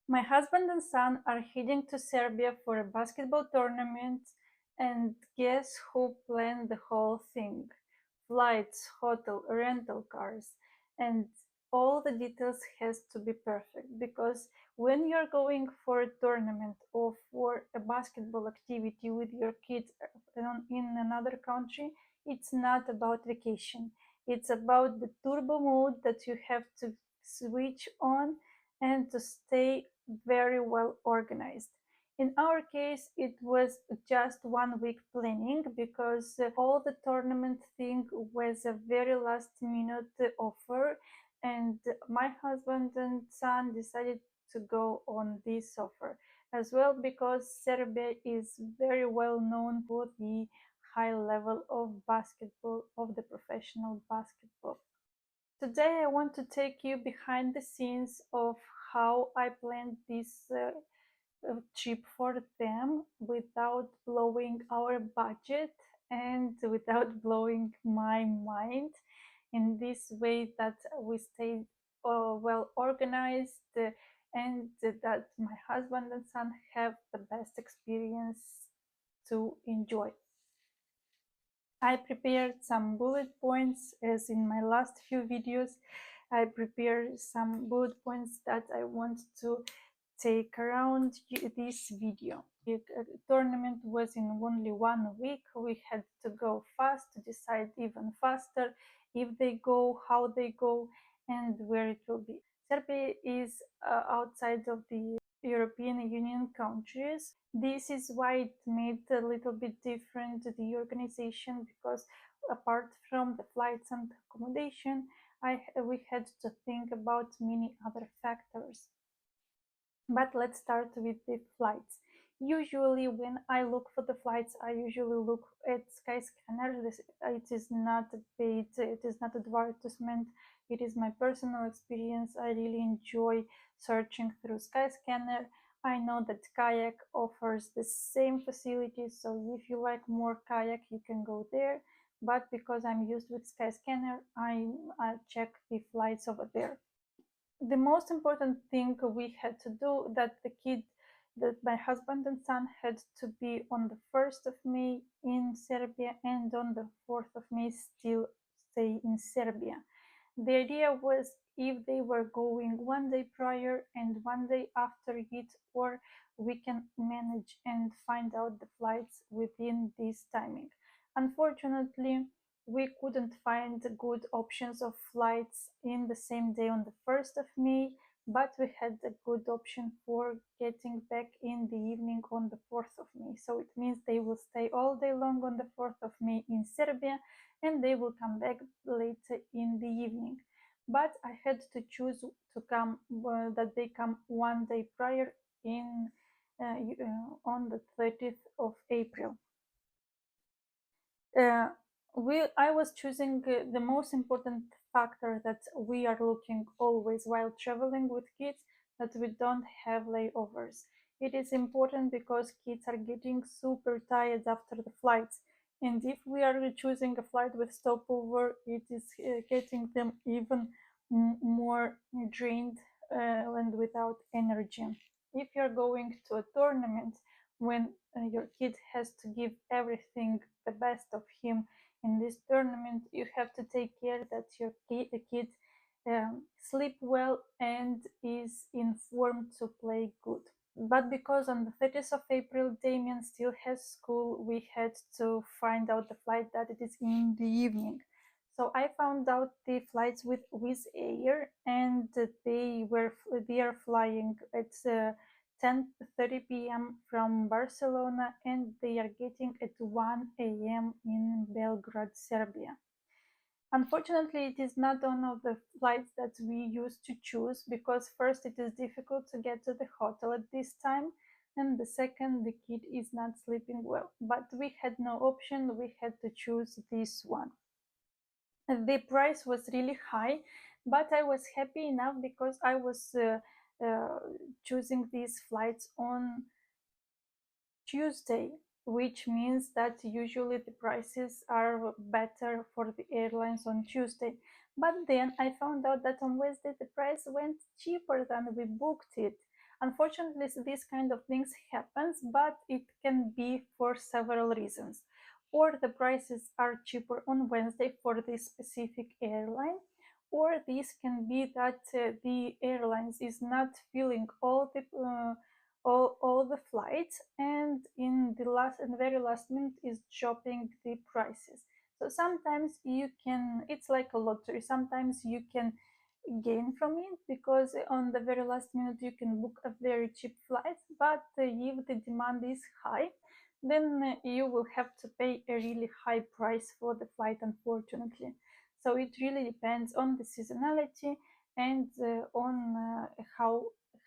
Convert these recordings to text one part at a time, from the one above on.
My husband and son are heading to Serbia for a basketball tournament, and guess who planned the whole thing? Flights, hotel, rental cars, and all the details has to be perfect because when you're going for a tournament or for a basketball activity with your kids in another country, it's not about vacation. It's about the turbo mode that you have to switch on and to stay very well organized. In our case, it was just 1 week planning because all the tournament thing was a very last minute offer, and my husband and son decided to go on this offer as well because Serbia is very well known for the high level of basketball, of the professional basketball. Today, I want to take you behind the scenes of how I planned this trip for them without blowing our budget and without blowing my mind in this way that we stay well organized and that my husband and son have the best experience to enjoy. I prepared some bullet points as in my last few videos. I prepared some bullet points that I want to take around this video. The tournament was in only 1 week. We had to go fast to decide even faster if they go, how they go, and where it will be. Serbia is outside of the European Union countries. This is why it made a little bit different the organization because apart from the flights and accommodation, we had to think about many other factors. But let's start with the flights. Usually when I look for the flights, I usually look at Skyscanner. It is not paid, it is not advertisement, it is my personal experience. I really enjoy searching through Skyscanner. I know that Kayak offers the same facilities, so if you like more Kayak, you can go there. But because I'm used with Skyscanner, I check the flights over there. The most important thing we had to do that my husband and son had to be on the 1st of May in Serbia and on the 4th of May still stay in Serbia. The idea was if they were going 1 day prior and 1 day after it, or we can manage and find out the flights within this timing. Unfortunately, we couldn't find good options of flights in the same day on the 1st of May, but we had a good option for getting back in the evening on the 4th of May. So it means they will stay all day long on the 4th of May in Serbia and they will come back later in the evening. But I had to choose to come that they come 1 day prior in on the 30th of April. I was choosing the most important factor that we are looking always while traveling with kids, that we don't have layovers. It is important because kids are getting super tired after the flights, and if we are choosing a flight with stopover, it is getting them even more drained and without energy. If you're going to a tournament when your kid has to give everything the best of him in this tournament, you have to take care that your kid sleep well and is informed to play good. But because on the 30th of April Damien still has school, we had to find out the flight that it is in the evening. So I found out the flights with Wizz Air, and they are flying at 10:30 p.m. from Barcelona, and they are getting at 1 a.m. in Belgrade, Serbia. Unfortunately, it is not one of the flights that we used to choose because first it is difficult to get to the hotel at this time, and the second the kid is not sleeping well. But we had no option, we had to choose this one. The price was really high, but I was happy enough because I was uh, choosing these flights on Tuesday, which means that usually the prices are better for the airlines on Tuesday. But then I found out that on Wednesday the price went cheaper than we booked it. Unfortunately, these kind of things happens, but it can be for several reasons. Or the prices are cheaper on Wednesday for this specific airline, or this can be that the airlines is not filling all the flights, and in the very last minute is dropping the prices. So sometimes you can, it's like a lottery. Sometimes you can gain from it because on the very last minute you can book a very cheap flight, but if the demand is high, then you will have to pay a really high price for the flight, unfortunately. So it really depends on the seasonality and on how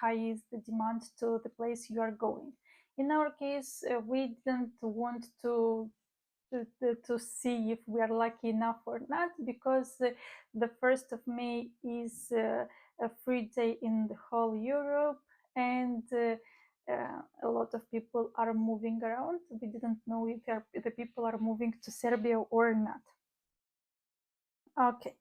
high is the demand to the place you are going. In our case, we didn't want to see if we are lucky enough or not, because the 1st of May is a free day in the whole Europe, and a lot of people are moving around. We didn't know if the people are moving to Serbia or not. Okay,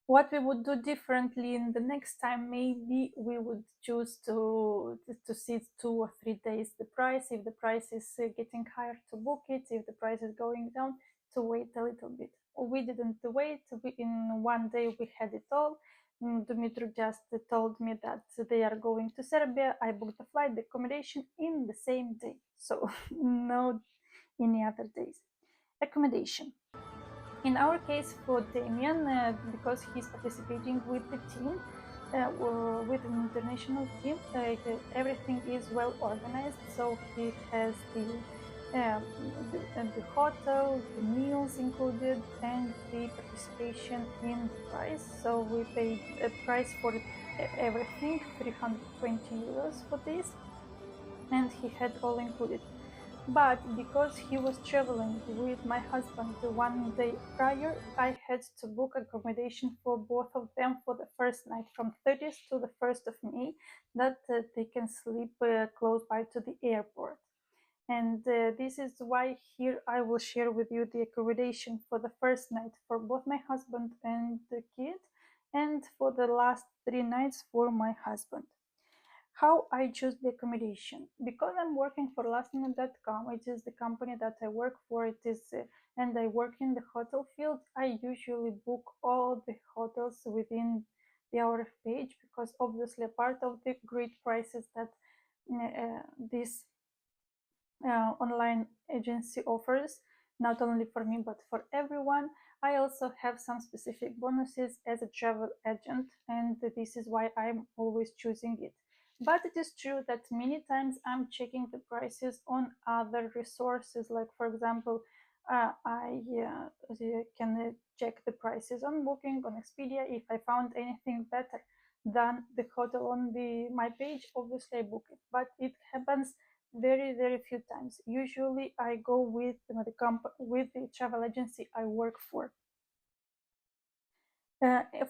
what we would do differently in the next time, maybe we would choose to see 2 or 3 days the price. If the price is getting higher, to book it. If the price is going down, to wait a little bit. We didn't wait. In one day we had it all. Dumitru just told me that they are going to Serbia. I booked the flight, the accommodation in the same day, so no any other days. Accommodation. In our case, for Damien, because he's participating with the team, with an international team, everything is well organized. So he has um, the hotel, the meals included, and the participation in the price. So we paid a price for everything, 320 euros for this, and he had all included. But because he was traveling with my husband 1 day prior, I had to book accommodation for both of them for the first night, from 30th to the 1st of May, that they can sleep close by to the airport. And this is why here I will share with you the accommodation for the first night for both my husband and the kid, and for the last 3 nights for my husband. How I choose the accommodation? Because I'm working for lastminute.com, it is the company that I work for. It is and I work in the hotel field. I usually book all the hotels within the our page, because obviously a part of the great prices that this online agency offers, not only for me but for everyone. I also have some specific bonuses as a travel agent, and this is why I'm always choosing it. But it is true that many times I'm checking the prices on other resources, like for example, I can check the prices on Booking, on Expedia. If I found anything better than the hotel on my page, obviously I book it. But it happens very few times. Usually I go with with the travel agency I work for.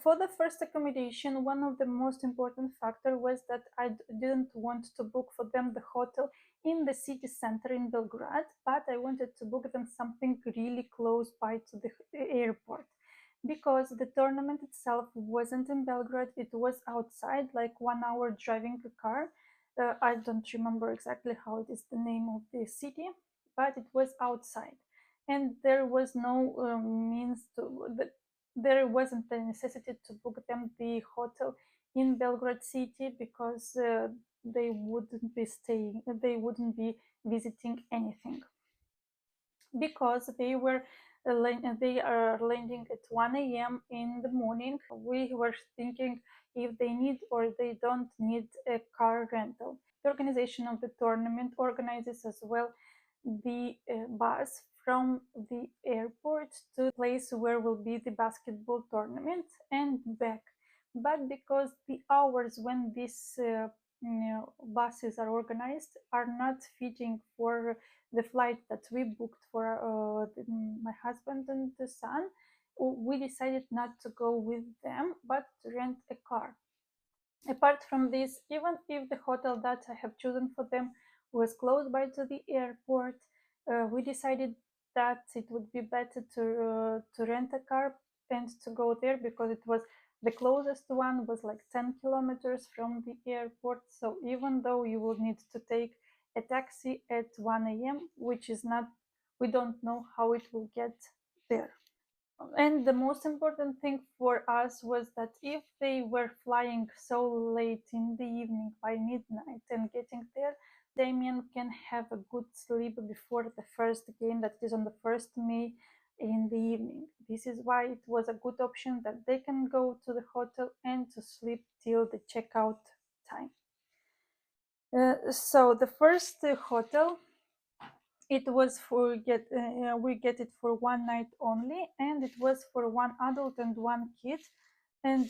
For the first accommodation, one of the most important factor was that I didn't want to book for them the hotel in the city center in Belgrade, but I wanted to book them something really close by to the airport, because the tournament itself wasn't in Belgrade, it was outside, like 1 hour driving a car. I don't remember exactly how it is the name of the city, but it was outside, and there was no means to there wasn't the necessity to book them the hotel in Belgrade city, because they wouldn't be visiting anything, because they are landing at 1 a.m. in the morning. We were thinking if they need or they don't need a car rental. The organization of the tournament organizes as well the bus from the airport to the place where will be the basketball tournament and back. But because the hours when these buses are organized are not fitting for the flight that we booked for my husband and the son, we decided not to go with them but to rent a car. Apart from this, even if the hotel that I have chosen for them was close by to the airport, we decided that it would be better to rent a car and to go there, because it was The closest one was like 10 kilometers from the airport. So even though you will need to take a taxi at 1 a.m., which is not, we don't know how it will get there. And the most important thing for us was that if they were flying so late in the evening by midnight and getting there, Damien can have a good sleep before the first game that is on the 1st May in the evening. This is why it was a good option that they can go to the hotel and to sleep till the checkout time. So the first hotel, it was for we get it for 1 night only, and it was for one adult and one kid, and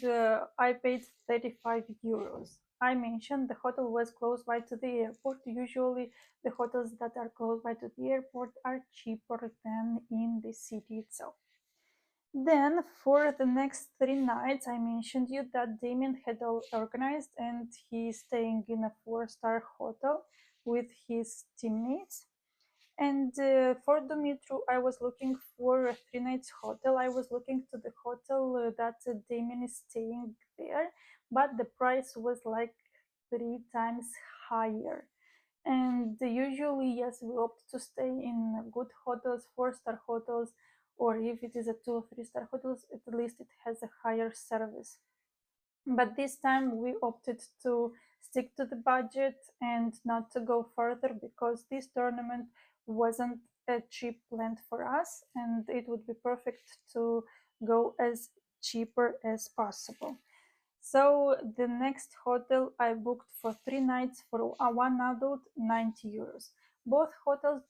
I paid 35 euros. I mentioned the hotel was close by to the airport. Usually the hotels that are close by to the airport are cheaper than in the city itself. Then for the next 3 nights, I mentioned you that Damien had all organized, and he's staying in a 4-star hotel with his teammates. And for Dumitru, I was looking for a 3 nights hotel. I was looking to the hotel that Damien is staying there, but the price was like 3 times higher. And usually, yes, we opt to stay in good hotels, 4-star hotels, or if it is a 2 or 3-star hotels, at least it has a higher service. But this time we opted to stick to the budget and not to go further, because this tournament wasn't a cheap land for us, and it would be perfect to go as cheaper as possible. So the next hotel I booked for 3 nights for one adult, 90 euros. Both hotels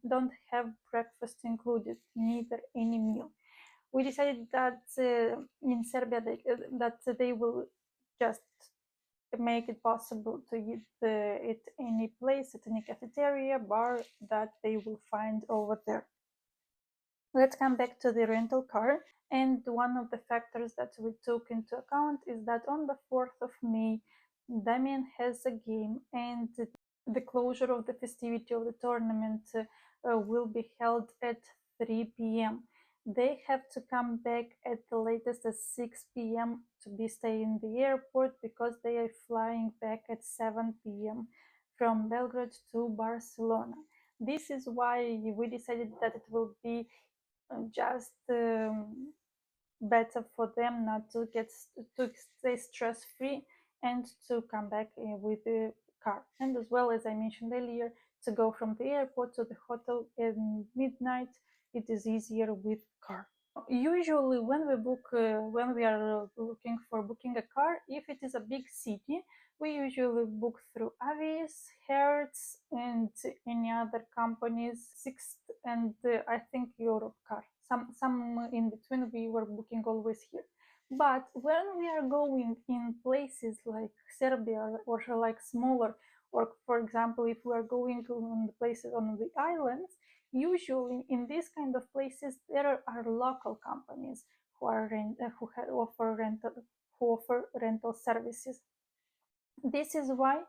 don't have breakfast included, neither any meal. We decided that in Serbia that they will just make it possible to eat at any place, at any cafeteria, bar that they will find over there. Let's come back to the rental car. And one of the factors that we took into account is that on the 4th of May, Damien has a game, and the closure of the festivity of the tournament will be held at 3 p.m. They have to come back at the latest at 6 p.m. to be staying in the airport, because they are flying back at 7 p.m. from Belgrade to Barcelona. This is why we decided that it will be just better for them not to stay stress free and to come back with the car, and as well as I mentioned earlier, to go from the airport to the hotel at midnight, it is easier with car. Usually when we are looking for booking a car, if it is a big city, we usually book through Avis, Hertz, and any other companies, Sixt, and I think Europcar. Some in between we were booking always here. But when we are going in places like Serbia, or like smaller, or for example, if we are going to the places on the islands, usually in these kind of places there are local companies who offer rental services. This is why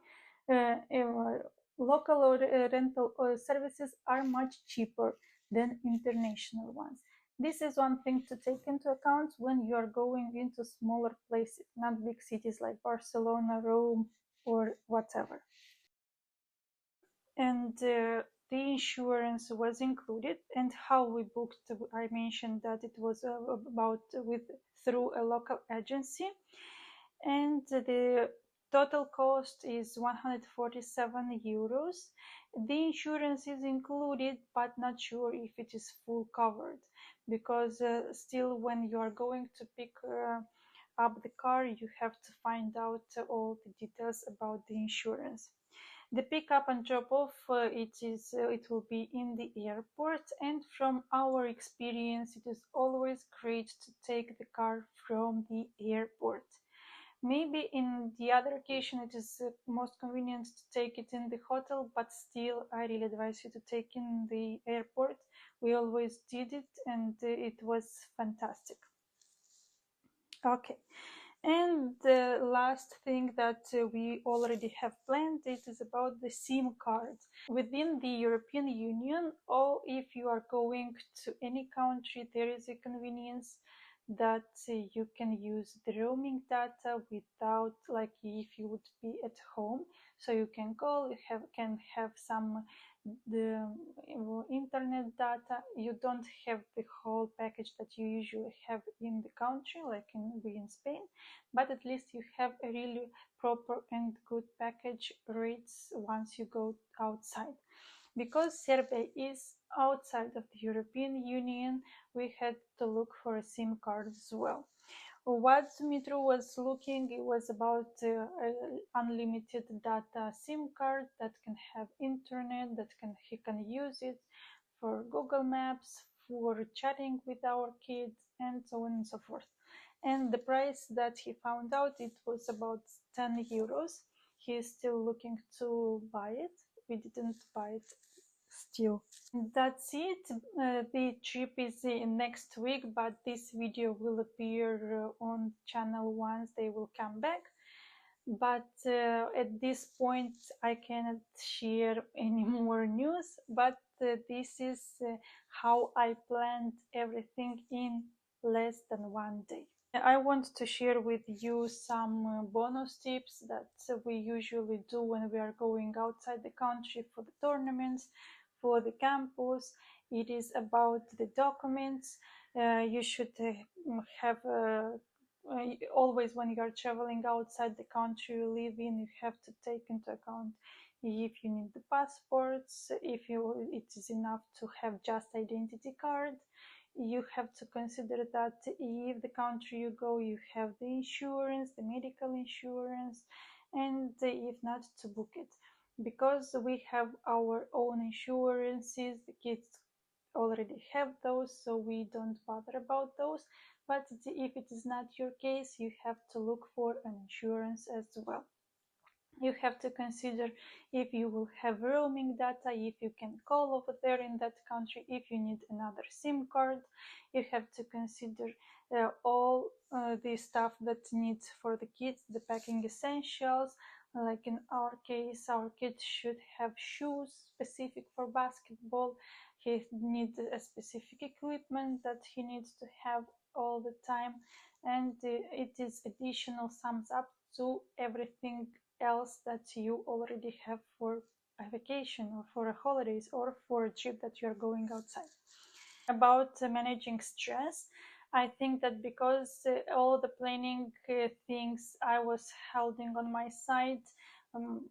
local rental services are much cheaper than international ones. This is one thing to take into account when you are going into smaller places, not big cities like Barcelona, Rome, or whatever. And the insurance was included. And how we booked, I mentioned that it was about with through a local agency, and the total cost is 147 euros. The insurance is included, but not sure if it is full covered, because still when you are going to pick up the car, you have to find out all the details about the insurance. The pickup and drop off, it will be in the airport, and from our experience, it is always great to take the car from the airport. Maybe in the other occasion it is most convenient to take it in the hotel, but still I really advise you to take in the airport. We always did it, and it was fantastic. Okay. And the last thing that we already have planned, it is about the SIM cards. Within the European Union, or if you are going to any country, there is a convenience that you can use the roaming data without, like if you would be at home, so you can call, can have some the internet data. You don't have the whole package that you usually have in the country, like in Spain, but at least you have a really proper and good package rates once you go outside. Because Serbia is outside of the European Union, we had to look for a SIM card as well. What Dmitry was looking, it was about unlimited data SIM card that can have internet, that he can use it for Google Maps, for chatting with our kids, and so on and so forth. And the price that he found out, it was about 10 euros. He is still looking to buy it. We didn't buy it still. That's it. The trip is next week, but this video will appear on channel once they will come back. But at this point, I cannot share any more news. But this is how I planned everything in less than one day. I want to share with you some bonus tips that we usually do when we are going outside the country for the tournaments, for the campus. It is about the documents. You should have always, when you are traveling outside the country you live in, you have to take into account if you need the passports, if it is enough to have just identity card. You have to consider that if the country you go, you have the insurance, the medical insurance, and if not, to book it. Because we have our own insurances, the kids already have those, so we don't bother about those. But if it is not your case, you have to look for an insurance as well. You have to consider if you will have roaming data, if you can call over there in that country, if you need another SIM card. You have to consider all the stuff that needs for the kids, the packing essentials. Like in our case, our kid should have shoes specific for basketball. He needs a specific equipment that he needs to have all the time, and it is additional sums up to everything else that you already have for a vacation or for a holidays or for a trip that you're going outside. About managing stress, I think that because all the planning things I was holding on my side,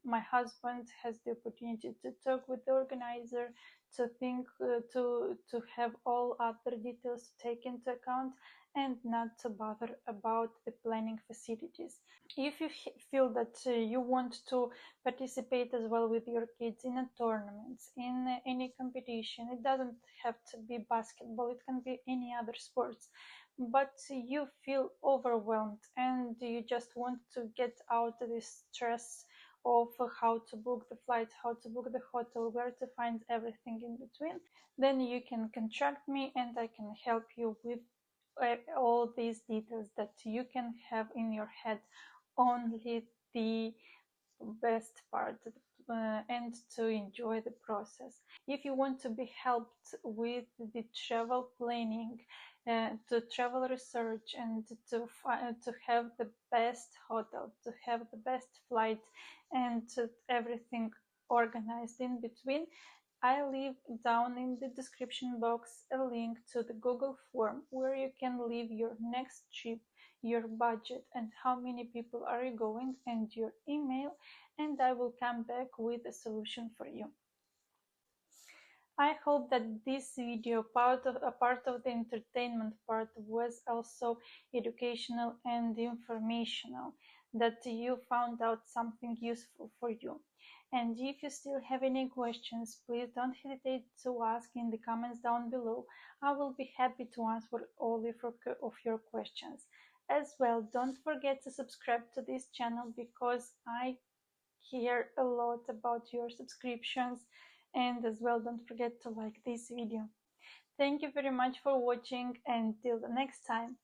my husband has the opportunity to talk with the organizer, to think, to have all other details to take into account, and not to bother about the planning facilities. If you feel that you want to participate as well with your kids in a tournament, in any competition, it doesn't have to be basketball, it can be any other sports, but you feel overwhelmed and you just want to get out this stress of how to book the flight, how to book the hotel, where to find everything in between, then you can contact me and I can help you with all these details that you can have in your head, only the best part, and to enjoy the process. If you want to be helped with the travel planning, to travel research, and to have the best hotel, to have the best flight, and everything organized in between, I leave down in the description box a link to the Google form where you can leave your next trip, your budget, and how many people are you going, and your email, and I will come back with a solution for you. I hope that this video, a part of the entertainment part, was also educational and informational, that you found out something useful for you. And if you still have any questions, please don't hesitate to ask in the comments down below. I will be happy to answer all of your questions. As well, don't forget to subscribe to this channel because I hear a lot about your subscriptions, and as well don't forget to like this video. Thank you very much for watching, and till the next time.